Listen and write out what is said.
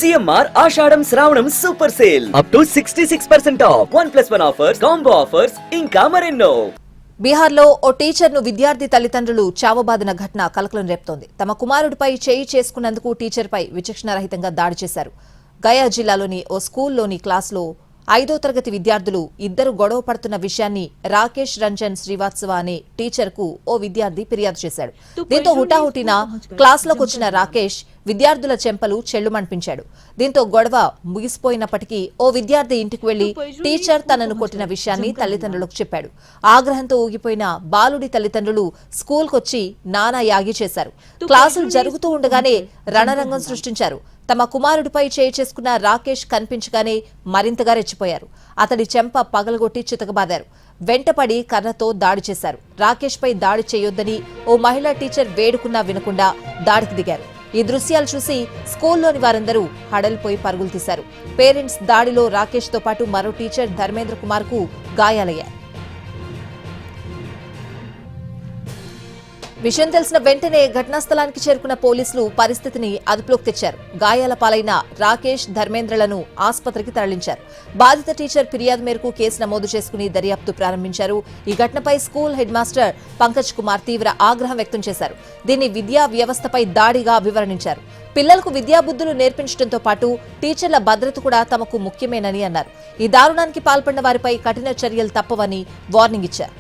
CMR ఆషాఢం శ్రావణం super sale up to 66% of 1+1 offers, combo offers ఇంకా మరెన్నో. బీహార్లో ఓ టీచర్ను విద్యార్థి తల్లిదండ్రులు చావబాదిన ఘటన కలకలం రేపుతోంది. తమ కుమారుడిపై చేయి చేసుకున్నందుకు టీచర్పై విచక్షణారహితంగా దాడి చేశారు. గయా జిల్లాలోని ఓ స్కూల్లోని క్లాసులో 5వ తరగతి విద్యార్థులు ఇద్దరు గొడవ పడుతున్న విషయాన్ని రాకేష్ రంజన్ శ్రీవాత్సవ అనే టీచర్కు ఓ విద్యార్థి ఫిర్యాదు చేశాడు. దీంతో హుటాహుటిన క్లాసులోకి వచ్చిన రాకేష్ విద్యార్థుల చెంపలు చెళ్లుమనిపించాడు. దీంతో గొడవ ముగిసిపోయినప్పటికీ ఓ విద్యార్థి ఇంటికి వెళ్లి టీచర్ తనను కొట్టిన విషయాన్ని తల్లిదండ్రులకు చెప్పాడు. ఆగ్రహంతో ఊగిపోయిన బాలుడి తల్లిదండ్రులు స్కూల్కొచ్చి నానా యాగి చేశారు. క్లాసులు జరుగుతూ ఉండగానే రణరంగం సృష్టించారు. తమ కుమారుడిపై చేయి చేసుకున్న రాకేష్ కనిపించగానే మరింతగా రెచ్చిపోయారు. అతడి చెంప పగలగొట్టి చితకబాదారు. వెంటపడి కర్రతో దాడి చేశారు. రాకేష్ పై దాడి చేయొద్దని ఓ మహిళా టీచర్ వేడుకున్నా వినకుండా దాడికి దిగారు. ఈ దృశ్యాలు చూసి స్కూల్లోని వారందరూ హడలిపోయి పరుగులు తీశారు. పేరెంట్స్ దాడిలో రాకేష్ తో పాటు మరో టీచర్ ధర్మేంద్ర కుమార్ కు గాయాలయ్యాయి. విషయం తెలిసిన వెంటనే ఘటనా స్థలానికి చేరుకున్న పోలీసులు పరిస్థితిని అదుపులోకి తెచ్చారు. గాయాల పాలైన రాకేష్, ధర్మేంద్రలను ఆసుపత్రికి తరలించారు. బాధిత టీచర్ ఫిర్యాదు మేరకు కేసు నమోదు చేసుకుని దర్యాప్తు ప్రారంభించారు. ఈ ఘటనపై school head master Pankaj Kumar తీవ్ర ఆగ్రహం వ్యక్తం చేశారు. దీన్ని విద్యా వ్యవస్థపై దాడిగా అభివర్ణించారు. పిల్లలకు విద్యాబుద్ధులు నేర్పించడంతో పాటు టీచర్ల భద్రత కూడా తమకు ముఖ్యమేనని అన్నారు. ఈ దారుణానికి పాల్పడిన వారిపై కఠిన చర్యలు తప్పవని వార్నింగ్ ఇచ్చారు.